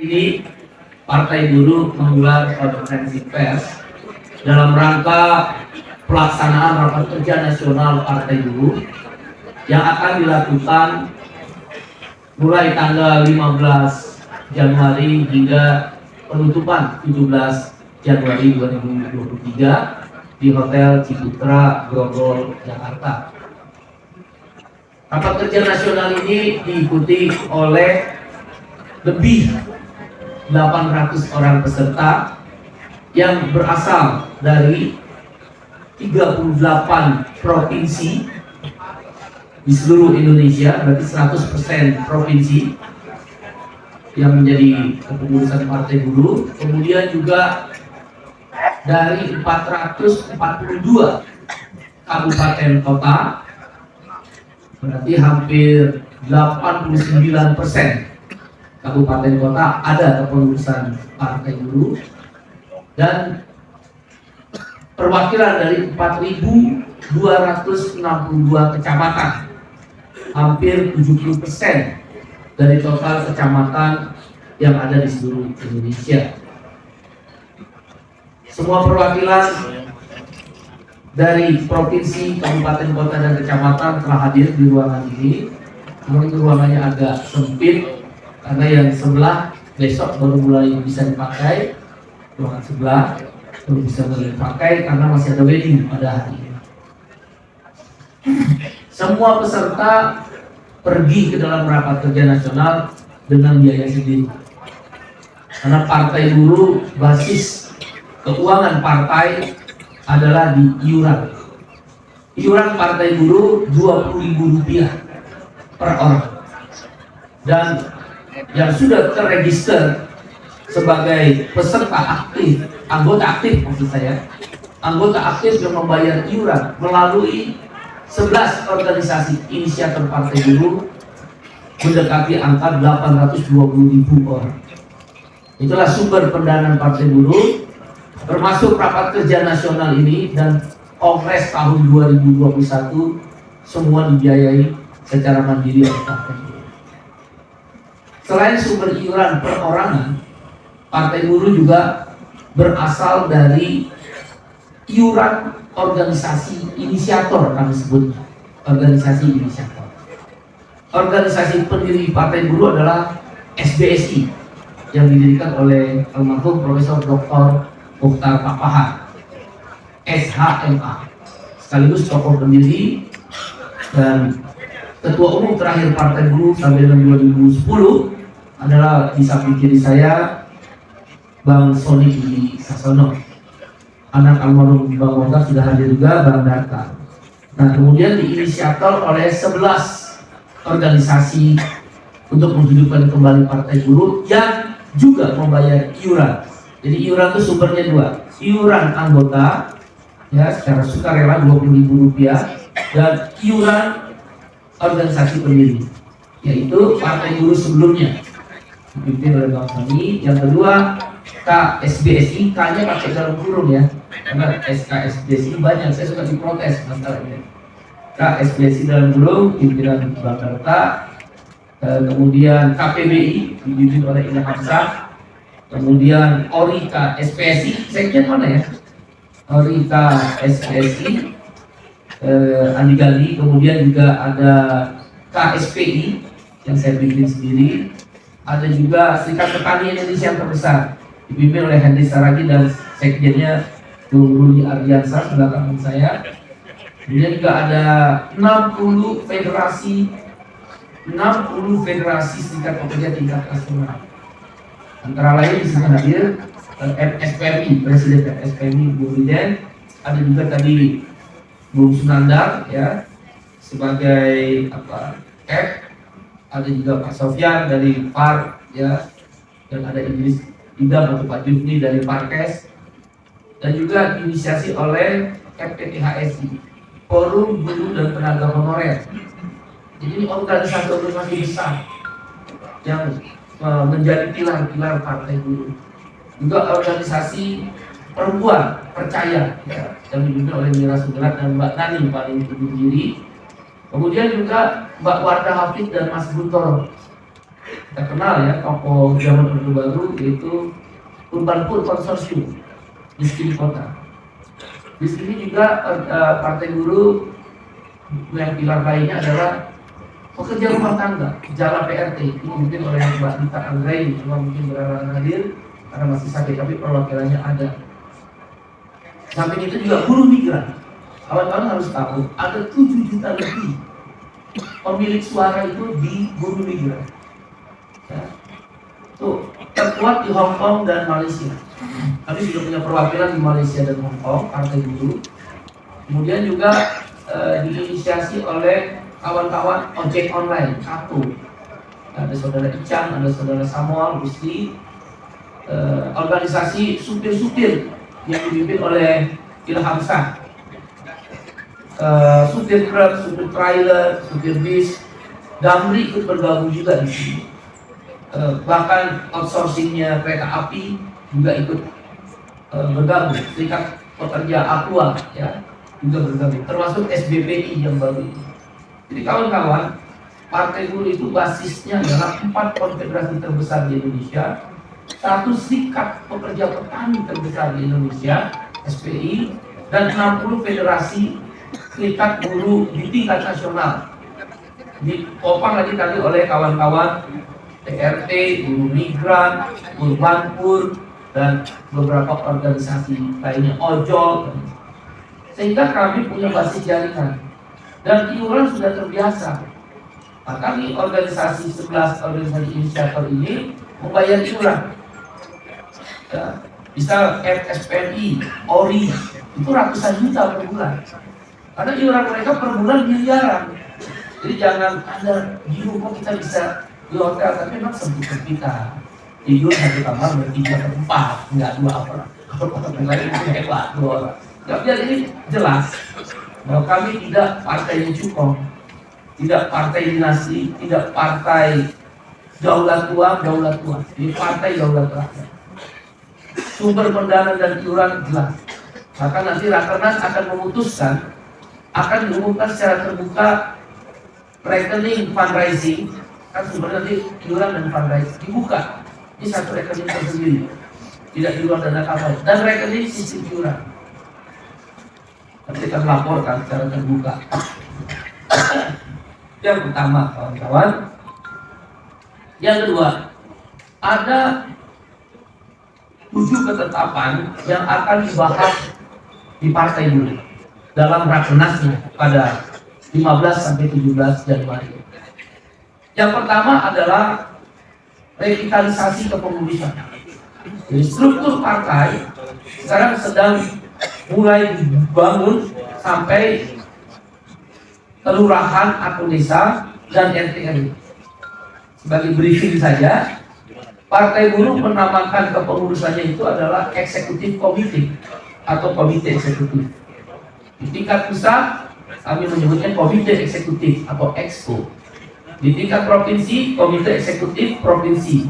Ini Partai Buruh menggelar konferensi pers dalam rangka pelaksanaan rapat kerja nasional Partai Buruh yang akan dilakukan mulai tanggal 15 Januari hingga penutupan 17 Januari 2023 di Hotel Ciputra, Grogol, Jakarta. Rapat kerja nasional ini diikuti oleh lebih 800 orang peserta yang berasal dari 38 provinsi di seluruh Indonesia, berarti 100% provinsi yang menjadi kepengurusan Partai Buruh. Kemudian juga dari 442 kabupaten kota, berarti hampir 89% kabupaten kota ada kepengurusan Partai Buruh, dan perwakilan dari 4.262 kecamatan, hampir 70% dari total kecamatan yang ada di seluruh Indonesia. Semua perwakilan dari provinsi, kabupaten, kota, dan kecamatan telah hadir di ruangan ini. Namun ruangannya agak sempit karena yang sebelah besok baru mulai bisa dipakai, ruangan sebelah baru bisa dipakai karena masih ada wedding pada hari ini. Semua peserta pergi ke dalam rapat kerja nasional dengan biaya sendiri, karena Partai Buruh basis keuangan partai adalah di iuran. Iuran Partai Buruh Rp20.000 per orang, dan yang sudah terregister sebagai peserta aktif, anggota aktif maksud saya, anggota aktif yang membayar iuran melalui 11 organisasi inisiator Partai Buruh mendekati angka 820.000 orang. Itulah sumber pendanaan Partai Buruh, termasuk rapat kerja nasional ini dan Kongres tahun 2021 semua dibiayai secara mandiri oleh Partai Buruh. Selain sumber iuran perorangan, Partai Buruh juga berasal dari iuran organisasi inisiator, kami sebut organisasi inisiator. Organisasi pendiri Partai Buruh adalah SBSI yang didirikan oleh almarhum Profesor Dr. Mukhtar Pakpahan, SHMA, sekaligus tokoh pendiri dan Ketua Umum terakhir Partai Buruh sampai dengan 2010 adalah di samping kiri saya Bang Sony Budi Sasono. Anak almarhum Bang Mokhtar sudah hadir juga, Bang Darta. Nah, kemudian diinisiator oleh 11 organisasi untuk menghidupkan kembali Partai Buruh yang juga membayar iuran. Jadi iuran itu sumbernya dua, iuran anggota ya secara sukarela Rp20.000 dan iuran organisasi pendiri, yaitu Partai Buruh sebelumnya dipimpin oleh Bang Sony. Yang kedua KSBSI, K-nya pakai dalam kurung ya, karena SKSBSI banyak, saya suka diprotes masalahnya. KSBSI dalam kurung pimpinan Bang Darta, kemudian KPBI dipimpin oleh Ina Hafsah, kemudian Orika SPSI, sekjen mana ya? Orika SPSI Andi Gali, kemudian juga ada KSPI yang saya pimpin sendiri, ada juga Serikat Petani Indonesia yang terbesar dipimpin oleh Henry Saragi dan sekjennya Bung Ruli Ardiansa sebelah kanan saya. Kemudian juga ada 60 federasi serikat pekerja tingkat nasional. Antara lain di sini hadir SPMI, Presiden SPMI Bu Riden, ada juga tadi Bung Sunandar ya sebagai ada juga Pak Sofyan dari PAR ya, dan ada Idris Idam atau Pak Jufni dari Parkes, dan juga diinisiasi oleh FPTHSI, Forum Guru dan Tenaga Honorer. Jadi ini organisasi besar yang menjadi pilar-pilar Partai Buruh. Juga organisasi perempuan percaya ya, yang dipimpin oleh Mira Sugerat dan Mbak Nani paling berdiri. Kemudian juga Mbak Wardah Hafid dan Mas Buntoro kita kenal ya tokoh zaman Orde Baru, yaitu Urban Poor Konsorsium miskin kota. Di sini juga Partai Buruh yang pilar lainnya adalah pekerja rumah tangga, Jala PRT, dipimpin oleh Mbak Dita Anggraini, cuma mungkin berhalangan hadir karena masih sakit, tapi perwakilannya ada. Samping itu juga buruh migran. Kawan-kawan harus tahu, ada 7 juta lebih pemilik suara itu di buruh migran. Ya. Tuh, terkuat di Hong Kong dan Malaysia. Kami sudah punya perwakilan di Malaysia dan Hong Kong, Partai Buruh. Kemudian juga diinisiasi oleh kawan-kawan ojek online, Kato. Ada saudara Icang, ada saudara Samuel, Gusti. Organisasi supir-supir yang dipimpin oleh Ilham Shah. Supir truk, supir trailer, supir bis, Damri ikut bergabung juga di sini. Bahkan outsourcingnya kereta api juga ikut bergabung. Serikat Pekerja Aqua ya juga bergabung, termasuk SBPI yang baru ini. Jadi kawan-kawan, Partai Buruh itu basisnya adalah 4 konfederasi terbesar di Indonesia, 1 serikat pekerja petani terbesar di Indonesia, SPI, dan 60 federasi serikat buruh di tingkat nasional. Ditopang lagi tadi oleh kawan-kawan PRT, buruh migran, Urban Poor, dan beberapa organisasi lainnya, ojol. Sehingga kami punya basis jaringan dan iuran sudah terbiasa. Nah, kami organisasi 11 organisasi inisiator ini membayar iuran. Ya, bisa FSPNI, ORI itu ratusan juta per bulan. Karena iuran mereka per bulan miliaran. Jadi jangan Anda bingung kok kita bisa di hotel, tapi memang sempit-sempitan. Tidur satu kamar bertiga per 4, enggak 2 apa. Kalau itu hebat 2 orang. Ya, biar ini jelas bahwa kami tidak partai cukong, tidak partai dinasti, tidak partai daulat uang, ini partai daulat rakyat. Sumber pendanaan dan iuran jelas. Maka nanti Rakernas akan memutuskan, akan diumumkan secara terbuka rekening fundraising, kan sumbernya nanti iuran dan fundraising dibuka. Ini satu rekening tersendiri, tidak di luar dana kampanye, dan rekening sistem iuran. Nanti akan melaporkan secara terbuka. Yang pertama, kawan-kawan. Yang kedua, ada 7 ketetapan yang akan dibahas di Partai Buruh dalam Rakernasnya pada 15 sampai 17 Januari. Yang pertama adalah revitalisasi kepengurusan. Jadi struktur partai sekarang sedang mulai dibangun sampai kelurahan atau desa dan RT RW. Sebagai briefing saja, Partai Buruh menamakan kepengurusannya itu adalah eksekutif komite atau komite eksekutif. Di tingkat pusat kami menyebutnya komite eksekutif atau exco. Di tingkat provinsi komite eksekutif provinsi,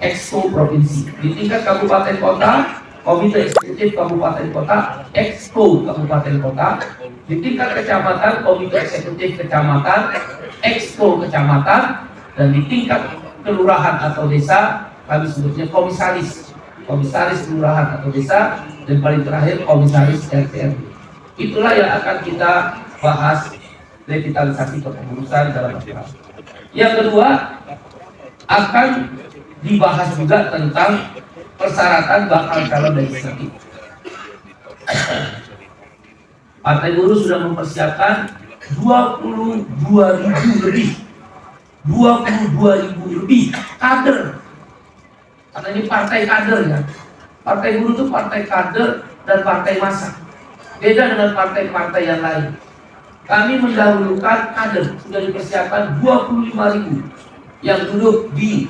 exco provinsi. Di tingkat kabupaten kota komite eksekutif kabupaten kota, exco kabupaten kota. Di tingkat kecamatan komite eksekutif kecamatan, exco kecamatan. Dan di tingkat kelurahan atau desa kami sebutnya komisaris kelurahan atau desa, dan paling terakhir komisaris RT RW. Itulah yang akan kita bahas, revitalisasi kepengurusan dalam masyarakat. Yang kedua, akan dibahas juga tentang persyaratan bakal calon legislatif. Partai Buruh sudah mempersiapkan 22.000 lebih kader. Karena ini partai kader ya. Partai Buruh itu partai kader dan partai massa. Beda dengan partai-partai yang lain. Kami mendahulukan kader, sudah dipersiapkan 25.000 yang duduk di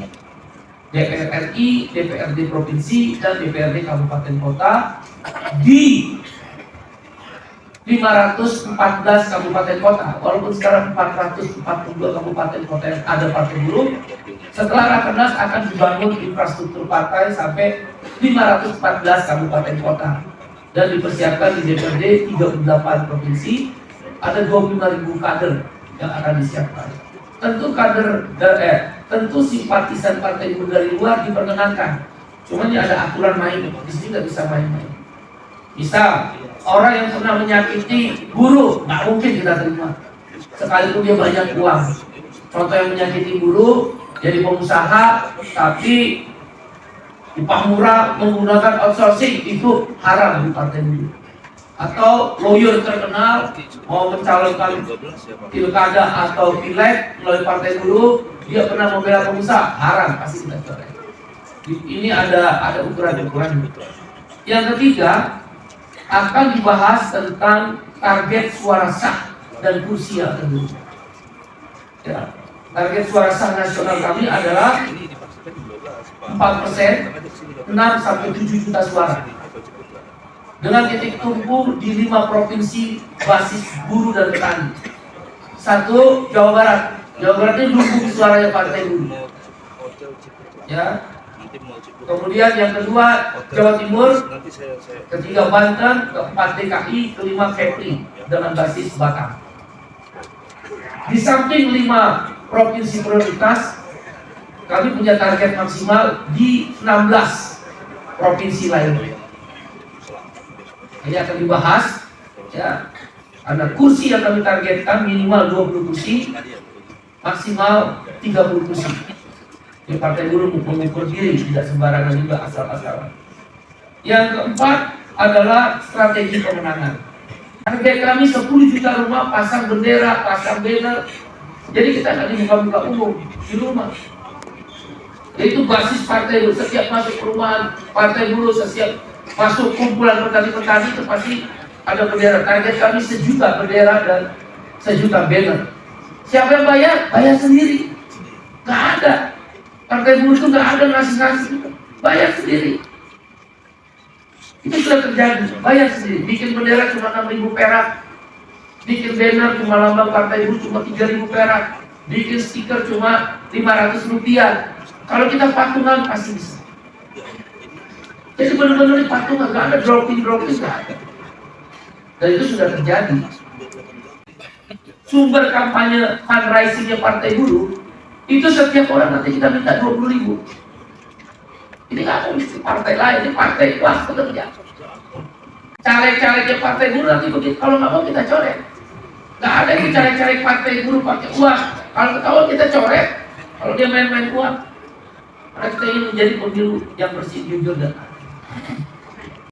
DPR RI, DPRD provinsi, dan DPRD kabupaten kota di 514 kabupaten kota. Walaupun sekarang 442 kabupaten kota yang ada Partai Buruh, setelah Rakernas akan dibangun infrastruktur partai sampai 514 kabupaten kota, dan dipersiapkan di DPRD 38 provinsi ada 25.000 kader yang akan disiapkan. Tentu kader tentu simpatisan partai buruh dari luar diperkenankan. Cuman ya ada aturan main, di sini nggak bisa main-main. Misal orang yang pernah menyakiti buruh nggak mungkin kita terima, sekalipun dia banyak uang. Contoh yang menyakiti buruh jadi pengusaha tapi upah murah menggunakan outsourcing, itu haram di partai buruh. Atau lawyer terkenal mau mencalonkan pilkada atau pileg melalui partai buruh, dia pernah membela pengusaha, haram, pasti kita coret. Ini ada ukuran-ukuran. Yang ketiga akan dibahas tentang target suara sah dan kursi yang akan diberikan. Ya, target suara sah nasional kami adalah 4%, 6 sampai 7 juta suara. Dengan titik tumpu di 5 provinsi basis buruh dan petani. 1, Jawa Barat. Jawa Barat ini lumbung suaranya partai buruh. Ya. Kemudian yang kedua Jawa Timur, ketiga Banten, keempat DKI, kelima Kepri dengan basis Batam. Di samping 5 provinsi prioritas, kami punya target maksimal di 16 provinsi lainnya. Ini akan dibahas, ya. Ada kursi yang kami targetkan minimal 20 kursi, maksimal 30 kursi. Di partai buruh mengukur diri, tidak sembarangan juga asal-asalan. Yang keempat adalah strategi pemenangan. Target kami 10 juta rumah pasang bendera, pasang banner. Jadi kita akan dibuka-buka umum di rumah. Yaitu basis partai buruh. Setiap masuk perumahan partai buruh, setiap masuk kumpulan petani-petani itu pasti ada bendera. Target kami 1 juta bendera dan 1 juta banner. Siapa yang bayar? Bayar sendiri. Gak ada. Partai buruh itu gak ada ngasih-ngasih. Bayar sendiri. Itu sudah terjadi. Bayar sendiri. Bikin bendera cuma 6.000 perak. Bikin banner cuma lambang partai buruh cuma 3.000 perak. Bikin stiker cuma 500 rupiah. Kalau kita patungan pasti bisa. Jadi benar-benar patungan, gak ada dropping-dropping, gak ada. Dan itu sudah terjadi. Sumber kampanye fundraisingnya partai buruh itu setiap orang nanti kita minta 20.000. Ini gak ada partai lain, ini partai kelas pekerja. Caleg-calegnya partai buruh nanti begitu, kalau nggak mau kita coret. Gak ada yang caleg-caleg partai buruh pakai uang. Kalau ketahuan kita coret, kalau dia main-main uang. Karena kita ingin menjadi pemilu yang bersih, jujur dan adil.